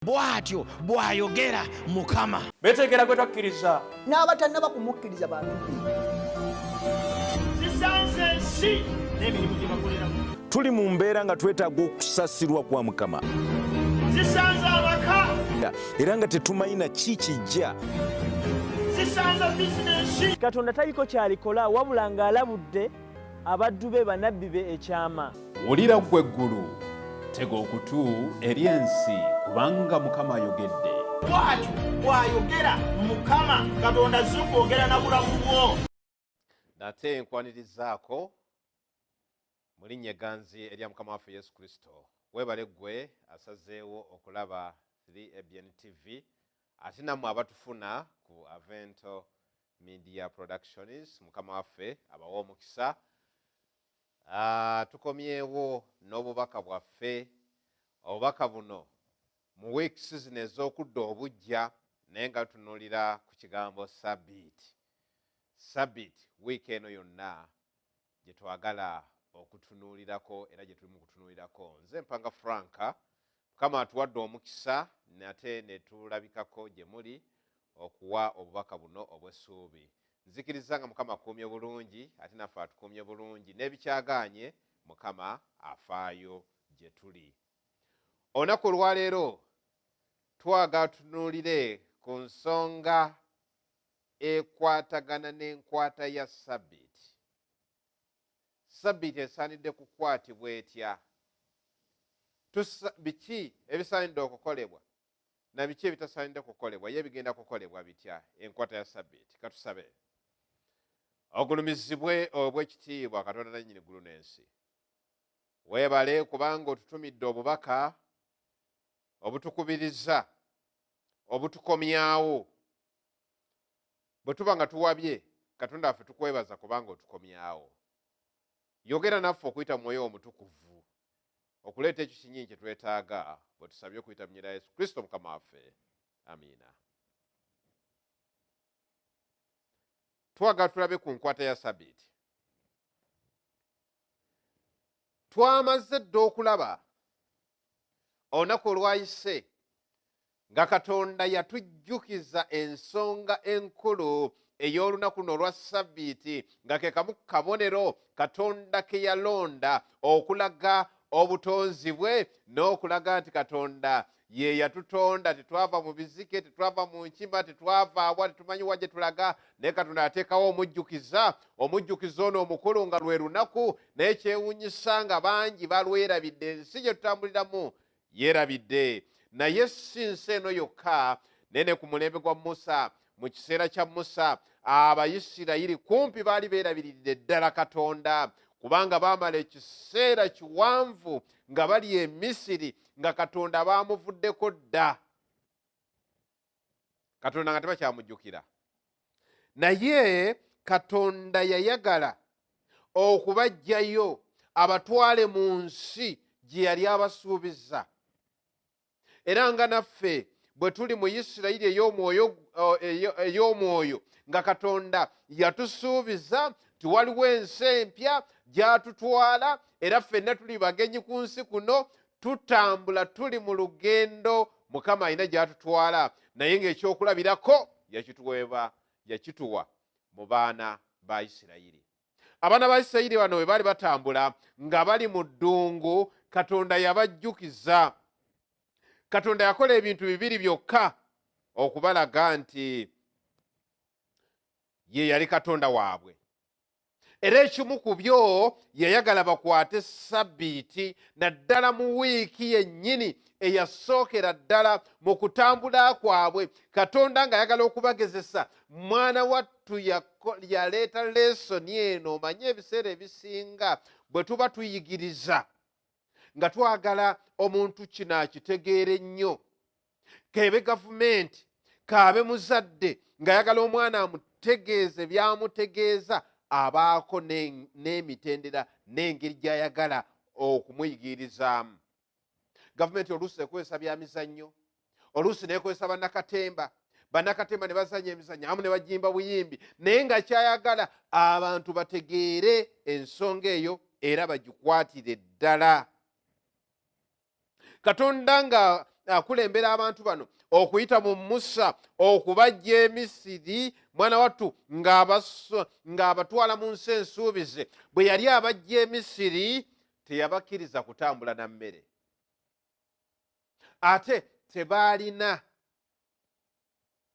bwatyo bwayogera Mukama. Betegera gwe twakkiriza n'abatannaba kumukkiriza bantu zisanze ensi n'emirimu gye bakoleramu. Tuli mu mbeera nga twetaaga okusasirwa kwa Mukama, Zisanze abaka, era nga tetumayina kikijja. zisanze bizinensi. Katonda taliko kyalikola wabula ng'alabudde abaddu be bannabbi be ekyama. Wulira ggwe eggulu, tega okutu eri ensi, kubanga Mukama ayogedde. Bwatyo bwayogera Mukama. Katonda azze okwogera na bulamu bwo. Nate nkwanirizaako mu linnya egganzi erya Mukama waffe Yesu Kristo. Weebale ggwe asazeewo okulaba 3ABN TV ate nammwe abatufuna ku Avento Media Productions. Mukama waffe abawa omukisa. Tukomyewo n'obubaka bwaffe. Obubaka buno mu weeks zino ez'okudda obujja naye nga tunuulira ku kigambo Sabbiiti. Sabbiiti wiiki eno yonna gye twagala okutunuulirako era gye tuli mu kutunuulirako. Nze Mpanga Franka, Mukama atuwadde omukisa nate ne tulabikako gye muli okuwa obubaka buno obw'essuubi. Nzikiriza nga Mukama akuumye bulungi ate naffe atukuumye bulungi, n'ebikyagaanye Mukama afaayo gye tuli. Olunaku olwaleero twagala tunuulire ku nsonga ekwatagana n'enkwata ya Sabbiiti. Sabbiiti esaanidde kukwatibwa etya? Biki ebisaanidde okukolebwa na biki ebitasaanidde kukolebwa, ye bigenda kukolebwa bitya enkwata ya Sabbiiti? Katusabe. Ogulumizibwe obw'ekitiibwa Katonda nannyini eggulu n'ensi. Weebale kubanga otutumidde obubaka obutukubiriza, obutukomyawo. Bwe tuba nga tuwabye, Katonda waffe tukwebaza kubanga otukomyawo. Yogera naffe okuyita mu Mwoyo Omutukuvu okuleeta ekyo kinyingi kye twetaaga bwe tusabye okuyita mu nnyina Yesu Kristo Mukama waffe. Amiina. Twagala tulabe ku nkwata ya Sabbiiti. Twamaze dda okulaba olunaku olwayise nga Katonda yatujjukiza ensonga enkulu ey'olunaku luno olwa Sabbiiti nga ke kamu ku kabonero Katonda ke yalonda okulaga obutonzi bwe n'okulaga nti Katonda ye yatutonda. Tetwava mu bizike, tetwava mu nkima, tetwava awa, tetumanyi wa gye tulaga, naye Katonda yateekawo omujjukiza. Omujjukiza ono omukulu nga lwe lunaku, naye kyewuunyisa nga bangi balwerabidde. Ensi gye tutambuliramu yeerabidde. Naye si nsi eno yokka, naye ne ku mulembe gwa Musa, mu kiseera kya Musa, Abayisirayiri kumpi baali beerabiridde ddala Katonda, kubanga baamala ekiseera kiwanvu nga bali e Misiri nga Katonda baamuvuddeko dda. Katonda nga tebakyamujjukira. Naye Katonda yayagala okubaggyayo abatwale mu nsi gye yali abasuubiza. Era nga naffe bwe tuli mu Isirayiri ey'omwoyo nga Katonda yatusuubiza nti waliwo ensi empya gy'atutwala, era ffenna tuli bagenyi ku nsi kuno, tutambula tuli mu lugendo Mukama alina gy'atutwala. Naye ng'ekyokulabirako yakituwa mu baana ba Isirayiri. Abaana ba Isirayiri bano bwe baali batambula nga bali mu ddungu, Katonda yabajjukiza. Katonda yakola ebintu bibiri byokka okubalaga nti ye yali Katonda waabwe. Era ekimu ku byo yayagala bakwate Sabbiiti, naddala mu wiiki yennyini eyasookera ddala mu kutambula kwabwe. Katonda ng'ayagala okubagezesa, mwana wattu yaleeta lesoni eno. Omanye ebiseera ebisinga bwe tuba tuyigiriza nga twagala omuntu kino akitegeere nnyo, kebe gavumenti, kaabe muzadde ng'ayagala omwana amutegeeze by'amutegeeza, abaako n'emitendera n'engeri gy'ayagala okumuyigiririzaamu. Gavumenti oluusi ekozesa bya mizannyo, oluusi neekozesa bannakatemba. Bannakatemba ne bazanya emizannyo amu ne bajimba buyimbi, naye nga kyayagala abantu bategeere ensonga eyo era bagikwatire ddala. Katonda nga akulembera abantu bano okuyita mu Musa okubajja e Misiri, mwana wattu ng'abatwala mu nsi ensuubize. Bwe yali abajja e Misiri teyabakkiriza kutambula na mmere, ate tebaalina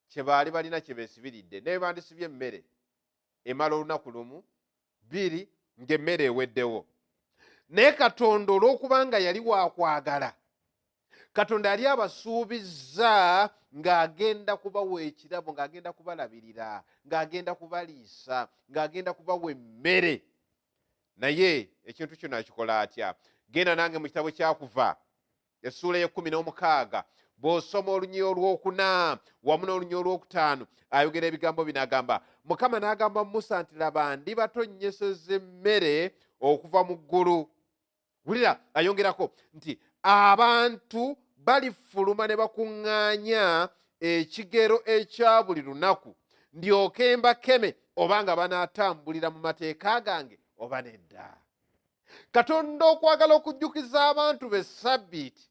kyebaali balina kye beesibiridde, naye bandisibye emmere emala olunaku lumu, 2 ng'emmere eweddewo. Naye Katonda olw'okubanga yali waakwagala, Katonda yali abasuubizza ng'agenda kubawa ekirabo, ng'agenda kubalabirira, ng'agenda kubaliisa, ng'agenda kubawa emmere. Naye ekintu kino akikola atya? Genda nange mu kitabo kya Kuva essuula ye16 bw'osoma olunyi olwokuna wamu n'olunyi olwokutaano ayogera ebigambo bino agamba, Mukama n'agamba Musa nti laba ndibatonnyeseza emmere okuva mu ggulu. Wulira ayongerako nti abantu balifuluma ne bakuŋŋaanya ekigero ekya buli lunaku, ndyoke mbakeme obanga banaatambulira mu mateeka gange oba nedda. Katonda okwagala okujjukiza abantu be Ssabbiiti,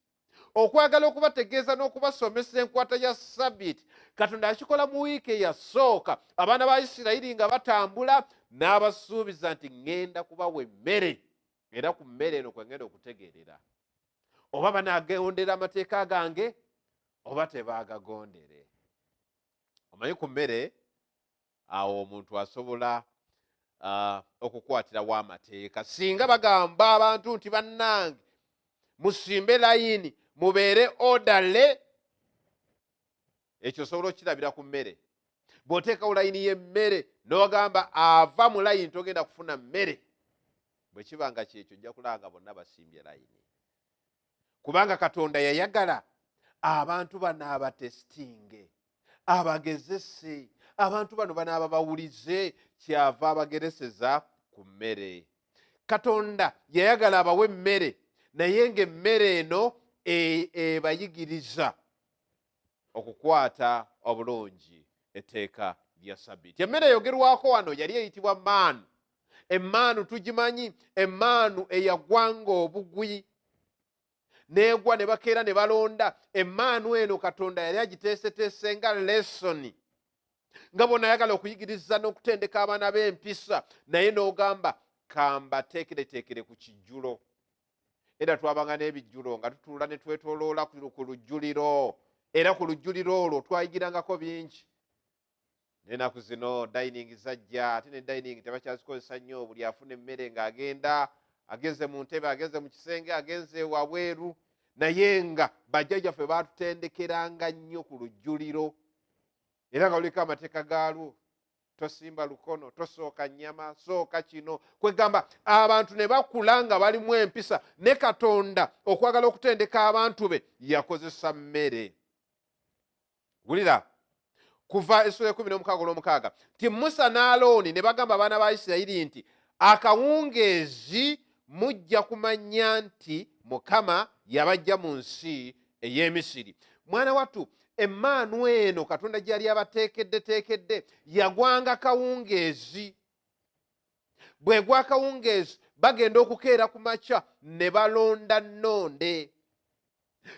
okwagala okubategeeza n'okubasomesa enkwata ya Ssabbiiti, Katonda akikola mu wiiki eyasooka abaana ba Isirayiri nga batambula, n'abasuubiza nti ŋŋenda kubawa emmere, era ku mmere eno kwe ŋŋenda okutegeerera oba banaagondera amateeka gange oba tebaagagondere. Omanyi ku mmere awo omuntu asobola okukwatirawo amateeka. Singa bagamba abantu nti bannange musimbe layini mubeere odale, ekyo osobola okirabira ku mmere. Bw'oteekawo layini y'emmere n'ogamba ava mu layini togenda kufuna mmere, bwe kiba nga kyekyo ojja kulaba bonna basimbye layini. Kubanga Katonda yayagala abantu bano abatesitinge, abagezese, abantu bano banaaba bawulize, kyava abagereseza ku mmere. Katonda yayagala abawe emmere, naye ng'emmere eno ebayigiriza okukwata obulungi etteeka lya Ssabbiiti. Emmere eyogerwako wano yali eyitibwa maanu. Emmaanu tugimanyi, emmaanu eyagwanga obugwi n'egwa ne bakeera ne balonda. Emmaanu eno Katonda yali agiteeseteese nga lesoni, nga bonna ayagala okuyigiriza n'okutendeka abaana b'empisa, naye n'ogamba kambateekereteekere ku kijjulo. Era twabanga n'ebijjulo nga tutuula ne twetooloola ku lujjuliro, era ku lujjuliro olwo twayigirangako bingi. N'ennaku zino dayiningi zajja, ate ne dayiningi tebakyazikozesa nnyo, buli afuna emmere ng'agenda ageze mu ntebe, ageze mu kisenge, ageze wabweru, naye nga bajjajjaffe baatutendekeranga nnyo ku lujjuliro, era nga luliko amateeka gaalwo. Tosimba lukono, tosooka nnyama, sooka kino. Kwegamba abantu ne bakula nga balimu empisa, ne Katonda okwagala okutendeka abantu be yakozesa mmere. Wulira Kuva essuula 16 nti Musa ne Alooni ne bagamba abaana ba Isirayiri nti akawungeezi mujja kumanya nti Mukama yabaggya mu nsi ey'e Misiri. Mwana wattu, emmaanu eno Katonda gyali abateekeddeteekedde yagwanga kawungeezi. Bw'egwa kawungeezi bagenda okukeera ku makya ne balonda nnonde.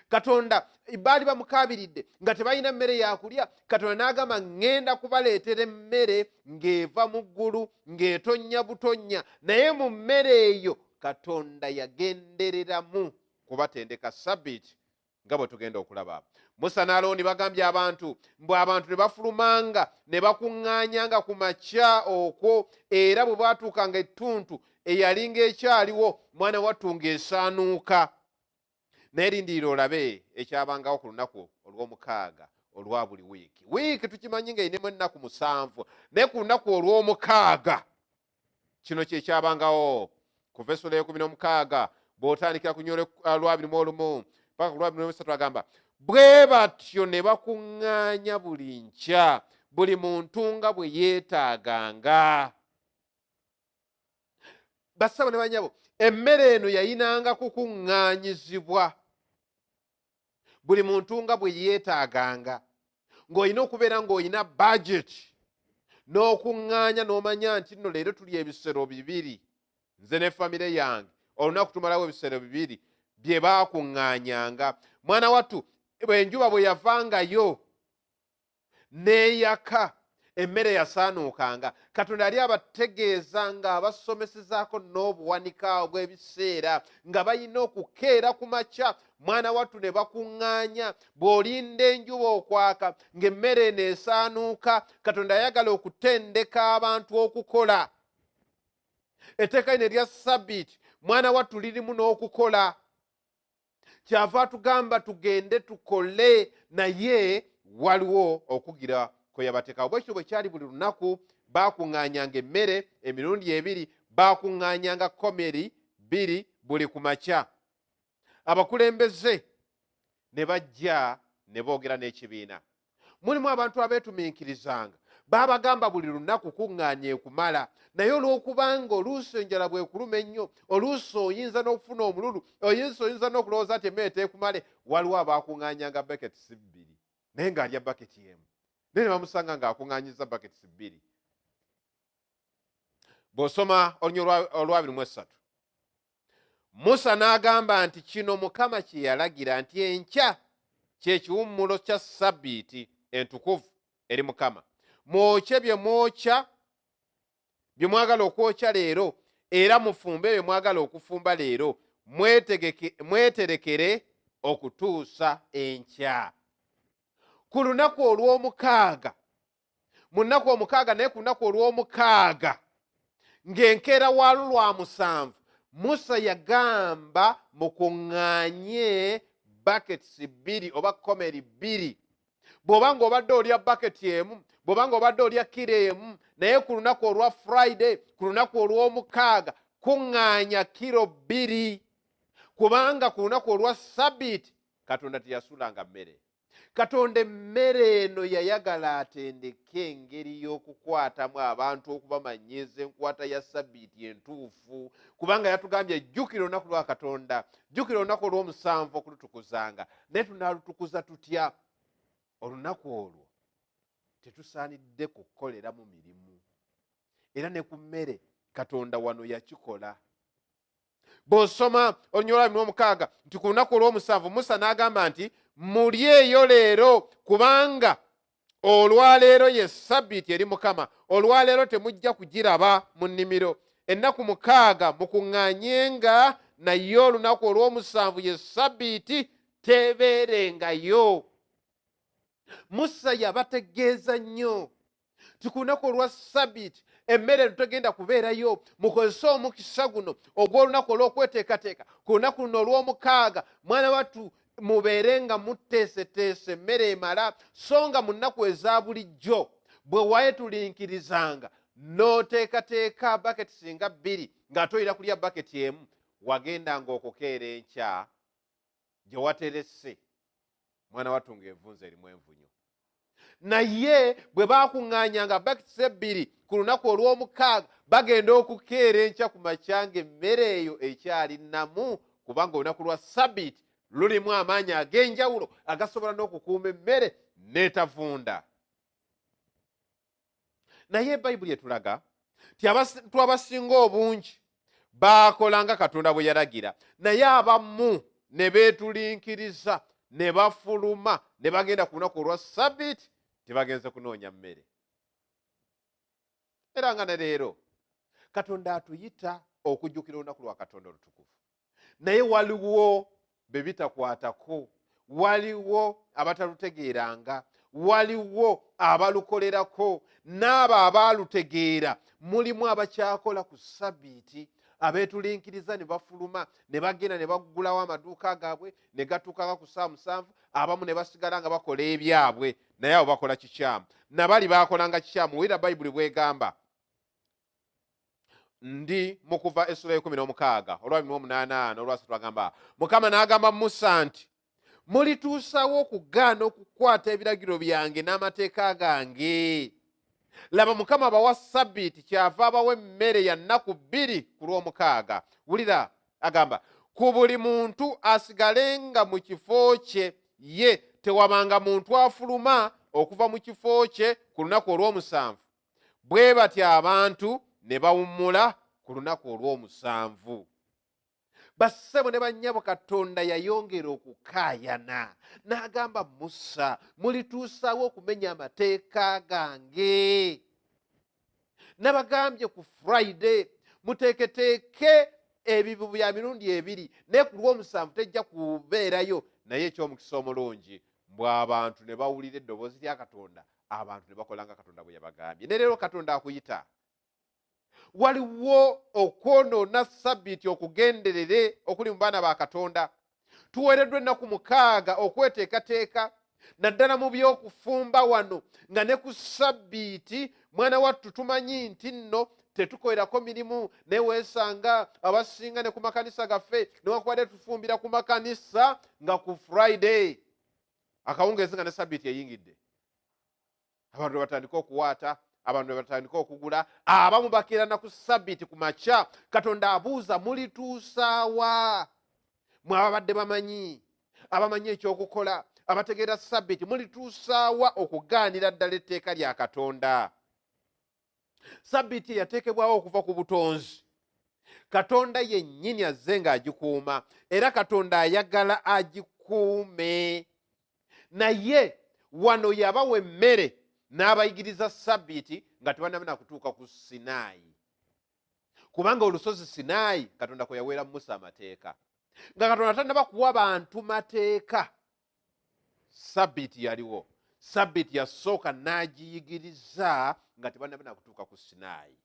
Katonda baali bamukaabiridde nga tebalina mmere yakulya. Katonda n'agamba ŋŋenda kubaleetera emmere ng'eva mu ggulu ng'etonnya butonnya, naye mu mmere eyo Katonda yagendereramu kubatendeka Ssabbiiti nga bwe tugenda okulaba. Musa ne Alooni bagambye abantu, mbwe abantu ne bafulumanga ne bakuŋŋaanyanga ku makya okwo, era bwe bwatuukanga ettuntu eyalinga ekyaliwo, mwana wattu ng'esaanuuka. Naye lindirira olabe ekyabangawo ku lunaku olw'omukaaga olwa buli wiiki. Wiiki tukimanyi nga irimu ennaku 7, naye ku lunaku olw'omukaaga kino kyekyabangawo. Kuva essuula ye16 bw'otandikira ku nnyo lwa 21 paka ku lwa 23 agamba, bwe batyo ne bakuŋŋaanya buli nkya, buli muntu nga bwe yeetaaganga. Bassabo ne bannyabo, emmere eno yayinanga kukuŋŋaanyizibwa buli muntu nga bwe yeetaaganga, ng'olina okubeera ng'olina budget n'okuŋŋaanya n'omanya nti nno leero tuli ebisero 2, nze ne famire yange olunaku tumalawo ebisero 2 bye baakuŋŋaanyanga. Mwana wattu, enjuba bwe yavangayo n'eyaka emmere yasaanuukanga. Katonda yali abategeeza ng'abasomesezaako n'obuwanika obw'ebiseera nga balina okukeera ku makya mwana wattu ne bakuŋŋaanya. Bw'olinda enjuba okwaka ng'emmere eno esaanuuka, Katonda ayagala okutendeka abantu okukola. Etteeka lino erya Sabbiiti mwana wattu lirimu n'okukola. Kyava atugamba tugende tukole, naye waliwo okugira kwe yabateekawo. Bwekityo bwe kyali buli lunaku baakuŋŋaanyanga emmere emirundi ebiri, baakuŋŋaanyanga komeri 2 buli ku makya. Abakulembeze ne bajja ne boogera n'ekibiina. Mulimu abantu abeetumiinkirizanga, baabagamba buli lunaku kuŋŋaanya ekumala, naye olw'okubanga oluusi enjala bwekuluma ennyo, oluusi oyinza n'okufuna omululu, oyinza n'okulowooza nti emmere teekumale, waliwo abaakuŋŋaanyanga baketisi 2 naye ng'alya baketi emu, naye ne bamusanga ng'akuŋŋaanyiza baketisi 2. Bw'osoma olunya olwa 23, Musa n'agamba nti kino Mukama kye yalagira nti enkya kye kiwummulo kya Sabbiiti entukuvu eri Mukama. Mwokye bye mwagala okwokya leero, era mufumbe bye mwagala okufumba leero, mweterekere okutuusa enkya. Ku lunaku olw'omukaaga, mu nnaku omukaaga naye ku lunaku olw'omukaaga ng'enkeera waalwo lwa 7, Musa yagamba mukuŋŋaanye baketisi 2 oba komeri 2. Bw'oba ng'obadde olya baketi emu, bw'oba ng'obadde olya kiro emu, naye ku lunaku olwa Friday, ku lunaku olw'omukaaga kuŋŋaanya kiro 2, kubanga ku lunaku olwa Sabbiiti Katonda teyasulanga mmere. Katonda emmere eno yayagala atendeke engeri y'okukwatamu abantu okubamanyiiza enkwata ya Sabbiiti entuufu, kubanga yatugambye jjukira olunaku lwa Katonda, jjukira olunaku olw'omusanvu okulutukuzanga. Naye tunaalutukuza tutya? Olunaku olwo tetusaanidde kukolera mu mirimu, era ne ku mmere Katonda wano yakikola. Bw'osoma olunya olwa 26 nti ku lunaku olw'omusanvu Musa n'agamba nti mulyeyo leero, kubanga olwaleero ye Sabbiiti eri Mukama. Olwaleero temujja kugiraba mu nnimiro. Ennaku 6 mukuŋŋaanyenga, naye olunaku olw'omusanvu ye Sabbiiti tebeerengayo. Musa yabategeeza nnyo ti ku lunaku olwa Sabbiiti emmere eno tegenda kubeerayo. Mukozese omukisa guno ogw'olunaku olw'okweteekateeka ku lunaku luno olw'omukaaga, mwana wattu mubeere nga muteeseteese emmere emala, so nga mu nnaku eza bulijjo bwe wayetulinkirizanga n'oteekateeka baketi singa 2 ng'ate oyina kulya baketi emu, wagendanga okukeera enkya gye waterese mwana wattu ng'envunza erimu envunyu. Naye bwe baakuŋŋaanyanga baketi 2 ku lunaku olw'omukaaga, bagenda okukeera enkya ku makya ng'emmere eyo ekyali nnamu, kubanga olunaku lwa Sabbiiti lulimu amaanyi ag'enjawulo agasobola n'okukuuma emmere n'etavunda. Naye Bayibuli etulaga ti abantu abasinga obungi baakola nga Katonda bwe yalagira, naye abamu ne beetulinkiriza ne bafuluma ne bagenda ku lunaku olwa Sabbiiti tebagenze kunoonya mmere. Era nga ne leero Katonda atuyita okujjukira olunaku lwa Katonda olutukuvu, naye waliwo be bitakwatako, waliwo abatalutegeeranga, waliwo abalukolerako, n'abo abaalutegeera mulimu abakyakola ku Sabbiiti, abeetulinkiriza ne bafuluma ne bagenda ne baggulawo amaduuka gaabwe ne gatuukanga ku 7, abamu ne basigala nga bakola ebyabwe, naye abo bakola kikyamu. Nabali baakolanga kikyamu, wulira Bayibuli bw'egamba. Ndi mu Kuva essula ya 16 olwa 28 olwa 3 agamba, Mukama n'agamba Musa nti mulituusawo okugaana okukwata ebiragiro byange n'amateeka gange. Laba Mukama bawa Sabbiiti, kyava abawa emmere ya nnaku 2 ku lw'omukaaga. Wulira agamba, ku buli muntu asigalenga mu kifo kye, ye tewabanga muntu afuluma okuva mu kifo kye ku lunaku olw'omusanvu. Bwe batyo abantu ne bawummula ku lunaku olw'omusanvu. bassebo ne bannyabo Katonda yayongera okukaayana n'agamba Musa, mulituusaawo okumenya amateeka gange. Nabagambye ku Friday muteeketeeke ebibu bya mirundi 2 naye ku Lwomusanvu tejja kubeerayo. Naye eky'omukisa omulungi bw'abantu ne bawulira eddoboozi lya Katonda, abantu ne bakola nga Katonda bwe yabagambye. Ne leero Katonda akuyita. Waliwo okwonoona Ssabbiiti okugenderere okuli mu baana ba Katonda. Tuweereddwa ennaku 6 okweteekateeka, naddala mu by'okufumba wano nga ne ku Ssabbiiti mwana wattu tumanyi nti nno tetukolerako mirimu, naye weesanga abasinga ne ku makanisa gaffe newankubadde tufumbira ku makanisa nga ku Friday akawungeezi nga ne Ssabbiiti eyingidde. Abantu ne batandika okuwaata, abantu ne batandika okugula, abamu bakeerana ku Ssabbiiti ku makya. Katonda abuuza, mulituusaawa? Mwe ababadde bamanyi, abamanyi ekyokukola, abategeera Ssabbiiti, mulituusaawa okugaanira ddala etteeka lya Katonda? Ssabbiiti yateekebwawo okuva ku butonzi. Katonda yennyini azze ng'agikuuma, era Katonda ayagala agikuume. Naye wano yabawa emmere n'abayigiriza Ssabbiiti nga tebannaba kutuuka ku Sinaayi. Kubanga olusozi Sinaayi Katonda kwe yaweera Musa amateeka. Nga Katonda tannaba kuwa bantu mateeka, Ssabbiiti yaliwo. Ssabbiiti yasooka n'agiyigiriza nga tebannaba kutuuka ku Sinaayi.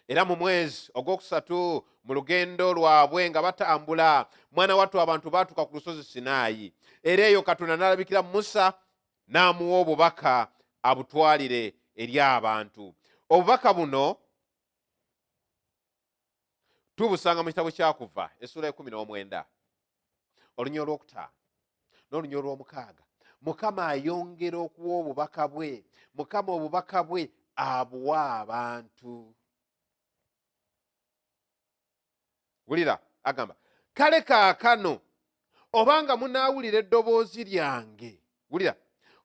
Era mu mwezi ogwokusatu mu lugendo lwabwe nga batambula, mwana wattu abantu baatuuka ku lusozi Sinaayi. Era eyo Katonda n'alabikira Musa n'amuwa obubaka abutwalire eri abantu. Obubaka buno tubusanga mu kitabo kya Kuva essula 19 olunya olw'okutaano n'olunya olw'omukaaga. Mukama ayongera okuwa obubaka bwe. Mukama obubaka bwe abuwa abantu. Wulira agamba, kale kaakano obanga munaawulira eddoboozi lyange, wulira,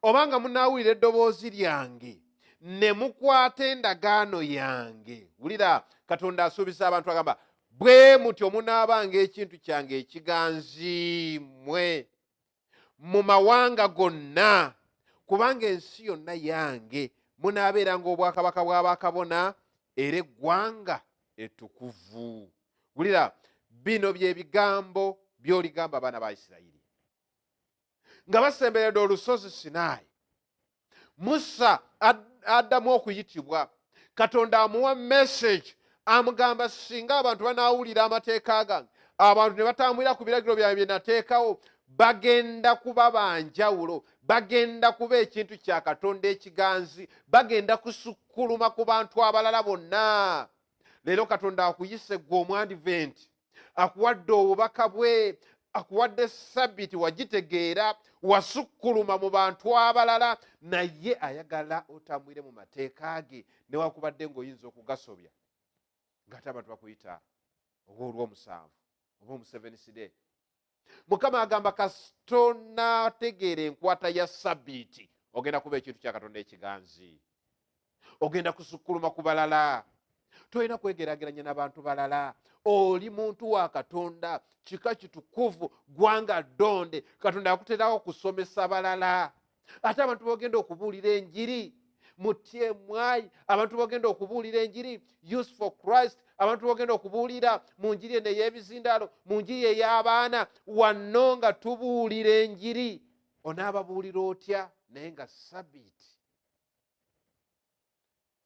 obanga munaawulira eddoboozi lyange ne mukwata endagaano yange. Wulira, Katonda asuubiza abantu agamba, bwe mutyo munaabanga ekintu kyange ekiganziimwe mu mawanga gonna, kubanga ensi yonna yange, munaabeeranga obwakabaka bw'abakabona era eggwanga ettukuvu. Wulira, bino bye bigambo by'oligamba abaana ba Isirayiri nga basemberedde olusozi Sinaayi. Musa addamu okuyitibwa. Katonda amuwa message, amugamba singa abantu banaawulira amateeka gange, abantu ne batambulira ku biragiro byange bye nateekawo, bagenda kuba banjawulo, bagenda kuba ekintu kya Katonda ekiganzi, bagenda kusukkuluma ku bantu abalala bonna. Leero Katonda akuyise gwe omwandiventi, akuwadde obubaka bwe, akuwadde Ssabbiiti wagitegeera, wasukkuluma mu bantu abalala, naye ayagala otambwire mu mateeka ge newakubadde ng'oyinza okugasobya ng'ate abantu bakuyita olw'omusanvu oba omusevensidde. Mukama agamba kasitona tegeera enkwata ya Ssabbiiti, ogenda kuba ekintu kya Katonda ekiganzi, ogenda kusukkuluma ku balala, tolina kwegeraageranya n'abantu balala. Oli muntu wa Katonda, kika kitukuvu, gwanga ddonde. Katonda yakuterawo kusomesa balala. Ate abantu bogenda okubuulira enjiri mu TMI, abantu bogenda okubuulira enjiri Youth for Christ, abantu bogenda okubuulira mu njiri eno ey'ebizindaalo, mu njiri ey'abaana, wano nga tubuulira enjiri. Onaababuulira otya naye nga Ssabbiiti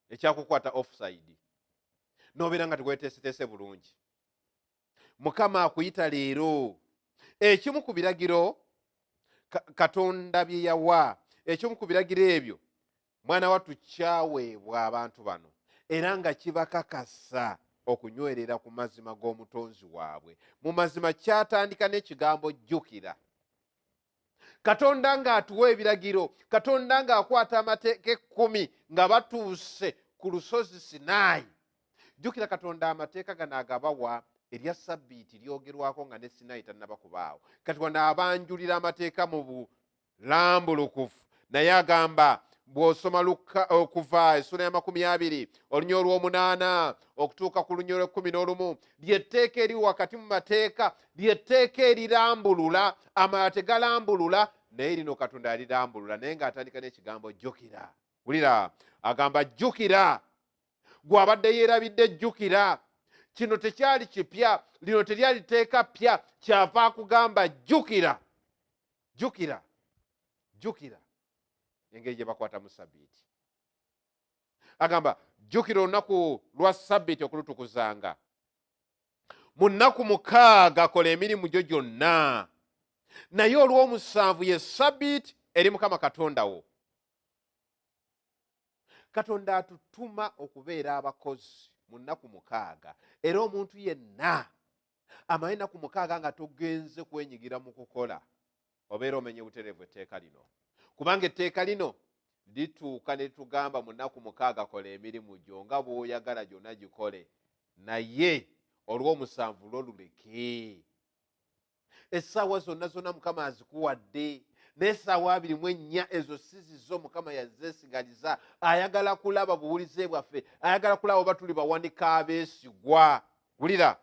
ekyakukwata offside, n'obeera nga teweeteeseteese bulungi. Mukama akuyita leero. Ekimu ku biragiro Katonda bye yawa, ekimu ku biragiro ebyo mwana wattu kyaweebwa abantu bano, era nga kibakakasa okunywerera ku mazima g'omutonzi waabwe. Mu mazima kyatandika n'ekigambo jjukira. Katonda ng'atuwa ebiragiro, Katonda ng'akwata amateeka 10 nga batuuse ku lusozi Sinaayi. Jjukira Katonda amateeka gano agabawa erya Ssabbiiti lyogerwako nga ne Sinaayi tannaba kubaawo. Kati wano abanjulira amateeka mu bulambulukufu, naye agamba bw'osoma okuva essula ya 20 olunya olw'omunaana okutuuka ku lunya olw'11 lyetteeka eri wakati mu mateeka lyetteeka erirambulula amala tegalambulula naye lino Katonda yalirambulula naye ng'atandika n'ekigambo jjukira. Wulira agamba jjukira gw'abadde yeerabidde jjukira. Kino tekyali kipya, lino teryali tteeka pya, kyava akugamba jjukira. Jjukira, jjukira engeri gye bakwatamu Ssabbiiti. Agamba jjukira olunaku lwa Ssabbiiti okulutukuzanga. Mu nnaku 6 kola emirimu gyo gyonna, naye olw'omusanvu ye Ssabbiiti eri Mukama Katonda wo. Katonda atutuma okubeera abakozi mu nnaku 6, era omuntu yenna amanye ennaku 6 nga togenze kwenyigira mu kukola obeera omenye butereevu etteeka lino, kubanga etteeka lino lituuka ne litugamba mu nnaku 6 kola emirimu gyo nga bw'oyagala gyonna gikole, naye olw'omusanvu luleke. Essaawa zonna zonna Mukama azikuwadde, n'essaawa 24 ezo si zizo Mukama yazeesigaliza. Ayagala kulaba buwulize bwaffe, ayagala kulaba oba tuli bawanika abeesigwa. Wulira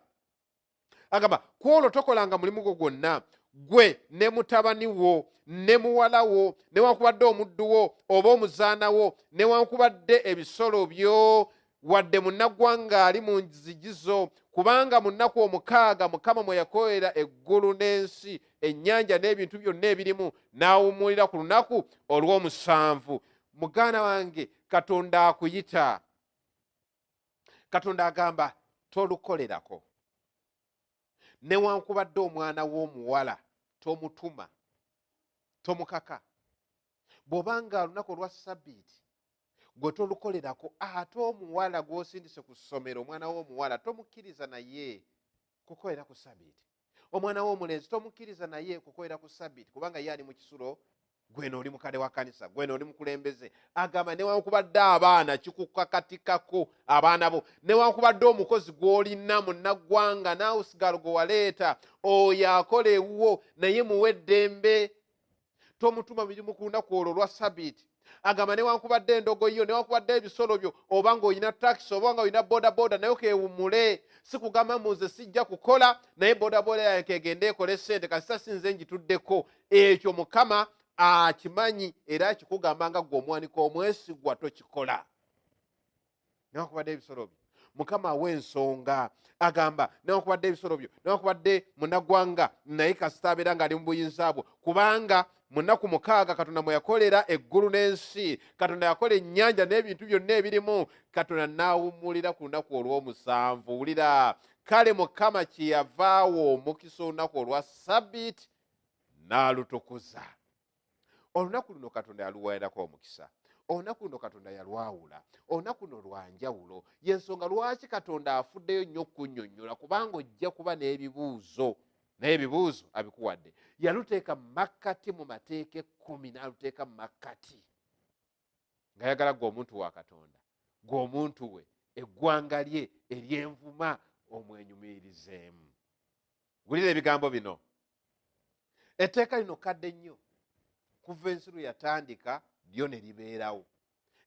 agamba kwolwo tokolanga mulimu gwo gwonna, gwe ne mutabani wo ne muwala wo newankubadde omuddu wo oba omuzaana wo newankubadde ebisolo byo wadde munnaggwanga ali mu nzigizo, kubanga mu nnaku 6 Mukama mwe yakolera eggulu n'ensi, ennyanja n'ebintu byonna ebirimu, n'awummulira ku lunaku olw'omusanvu. Muganda wange, Katonda akuyita. Katonda agamba tolukolerako. Newankubadde omwana w'omuwala tomutuma, tomukaka. Bw'obanga olunaku olwa Ssabbiiti gwe tolukolerako, ate omuwala gw'osindise ku ssomero, omwana w'omuwala tomukkiriza naye kukolera ku Ssabbiiti. Omwana w'omulenzi tomukkiriza naye kukolera ku Ssabbiiti, kubanga ye ali mu kisulo, gwe n'oli mukadde wa kkanisa, gwe n'oli mukulembeze. Agamba newankubadde abaana kikukakatikako abaana bo, newankubadde omukozi gw'olina munnaggwanga naawe osigalo gwe waleeta, oyo akola ewuwo naye muwe eddembe. Tomutuma mirimu ku lunaku olwo lwa Ssabbiiti. Agamba newankubadde endogoyi yo, newankubadde ebisolo byo, oba ng'olina takisi oba ng'olina bodaboda, naye keewummule. Si kugamba muze sijja kukola naye bodaboda yange egende ekole ssente, kasita sinze njituddeko. Ekyo Mukama akimanyi era akikugamba nga gwe omwanika omwesigwa tokikola. Newankubadde ebisolo byo Mukama awa ensonga. Agamba newankubadde ebisolo byo, newankubadde munnaggwanga, naye kasita abeera ng'ali mu buyinza bwo, kubanga mu nnaku 6 Katonda mwe yakolera eggulu n'ensi, Katonda yakola ennyanja n'ebintu byonna ebirimu, Katonda n'awummulira ku lunaku olw'omusanvu. Wulira, kale Mukama kyeyavaawo omukisa olunaku olwa Ssabbiiti n'alutukuza. Olunaku luno Katonda yaluweerako omukisa. Olunaku luno Katonda yalwawula. Olunaku luno lwa njawulo. Y'ensonga lwaki Katonda afuddeyo nnyo okkunnyonnyola, kubanga ojja kuba n'ebibuuzo. Naye ebibuuzo abikuwadde. Yaluteeka makkati mu mateeka 10 n'aluteeka makkati. Ng'ayagala gwe omuntu wa Katonda, gwe omuntu we, eggwanga lye ery'envuma omwenyumirizeemu. Wulira ebigambo bino. Etteeka lino kadde nnyo. Kuva ensi lwe yatandika lyo ne libeerawo.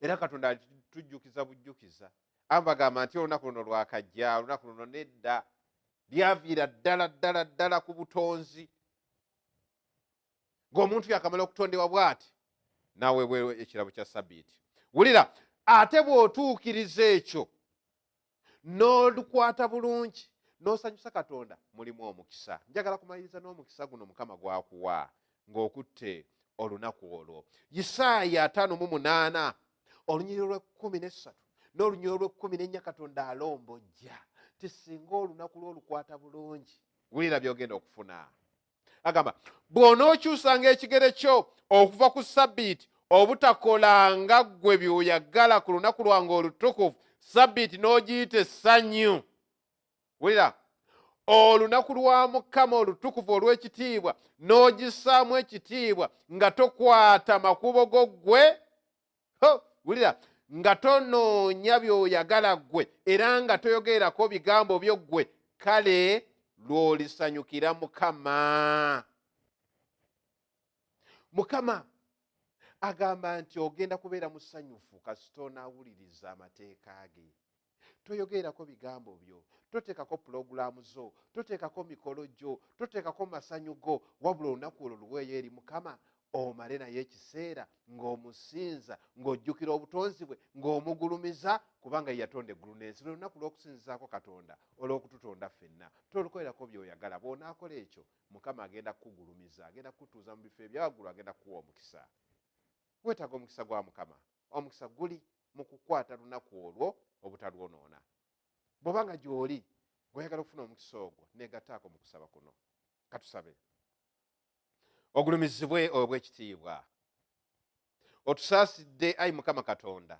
Era Katonda alitujjukiza bujjukiza. Ambagamba nti olunaku luno lwakajja, olunaku luno nedda. Lyaviira ddala ku butonzi. Ng'omuntu yakamala okutondebwa bw'ati n'aweebwa ekirabo kya Ssabbiiti. Wulira, ate bw'otuukiriza ekyo n'olukwata bulungi n'osanyusa Katonda, mulimu omukisa. Njagala kumaliriza n'omukisa guno Mukama gwakuwa ng'okutte olunaku olwo. Isaaya 58 olunyiriro lw'13 n'olunyiriro lw'14 Katonda alombojja. Tisinga olunaku lw'olukwata bulungi, wulira by'ogenda okufuna. Agamba bw'onookyusanga ekigere kyo okuva ku Ssabbiiti obutakolanga ggwe by'oyagala ku lunaku lwange olutukuvu, Ssabbiiti n'ogiyita essanyu. Wulira, olunaku lwa Mukama olutukuvu olw'ekitiibwa n'ogissaamu ekitiibwa nga tokwata makubo go ggwe. Wulira, nga tonoonya by'oyagala ggwe era nga toyogerako bigambo byo ggwe, kale lw'olisanyukira Mukama. Mukama agamba nti ogenda kubeera musanyufu kasita onaawuliriza amateeka ge. Toyogerako bigambo byo, toteekako pulogulaamu zo, toteekako mikolo gyo, toteekako masanyu go, wabula olunaku olwo luweeyo eri Mukama, omale naye ekiseera ng'omusinza, ng'ojjukira obutonzi bwe, ng'omugulumiza, kubanga ye yatonda eggulu n'ensi. Lwe lunaku lw'okusinzizaako Katonda olw'okututonda ffenna. Tolukolerako by'oyagala. Bw'onaakola ekyo, Mukama agenda kukugulumiza, agenda kukutuuza mu bifo ebyawaggulu, agenda kukuwa omukisa. Weetaaga omukisa gwa Mukama. Omukisa guli mu kukwata lunaku olwo obutalwonoona. Bw'obanga gy'oli ng'oyagala okufuna omukisa ogwo, neegattaako mu kusaba kuno. Katusabe. Ogulumizibwe obw'ekitiibwa. Otusaasidde, Ayi Mukama Katonda,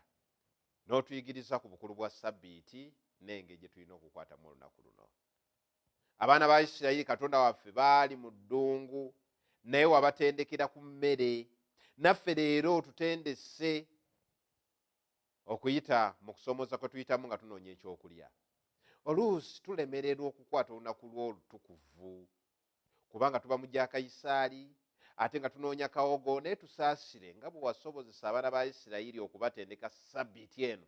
n'otuyigiriza ku bukulu bwa Ssabbiiti n'engeri gye tulina okukwatamu olunaku luno. Abaana ba Isirayiri, Katonda waffe, baali mu ddungu, naye wabatendekera ku mmere. Naffe leero tutendese okuyita mu kusomooza kwe tuyitamu nga tunoonya ekyokulya. Oluusi tulemererwa okukwata olunaku lw'olutukuvu, kubanga tuba mu gya Kayisaali, ate nga tunoonya kawogo, naye tusaasire nga bwe wasobozesa abaana ba Isirayiri okubatendeka Ssabbiiti eno,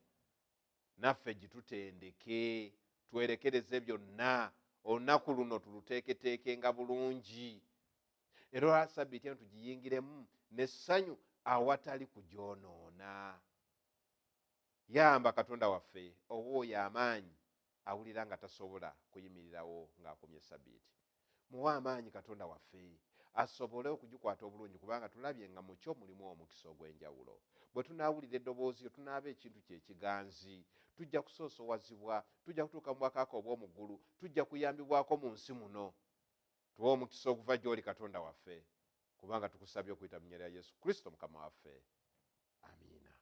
naffe gitutendeke, twerekereze byonna, olunaku luno tuluteeketeeke nga bulungi. Era Ssabbiiti eno tugiyingiremu n'essanyu awatali kugyonoona. Yamba Katonda waffe, owooyo amaanyi awulira nga tasobola kuyimirirawo ng'akomye Ssabbiiti. Muwe amaanyi Katonda waffe asobole okugikwata obulungi, kubanga tulabye nga mu kyo mulimu omukisa ogw'enjawulo. Bwe tunaawulira eddoboozi yo, tunaaba ekintu kyekiganzi, tujja kusoosowazibwa, tujja kutuuka mu bwakaka obw'omu ggulu, tujja kuyambibwako mu nsi muno. Tuwe omukisa oguva gy'oli Katonda waffe, kubanga tukusabye okuyita mu nnyera ya Yesu Kristo Mukama waffe. Amiina.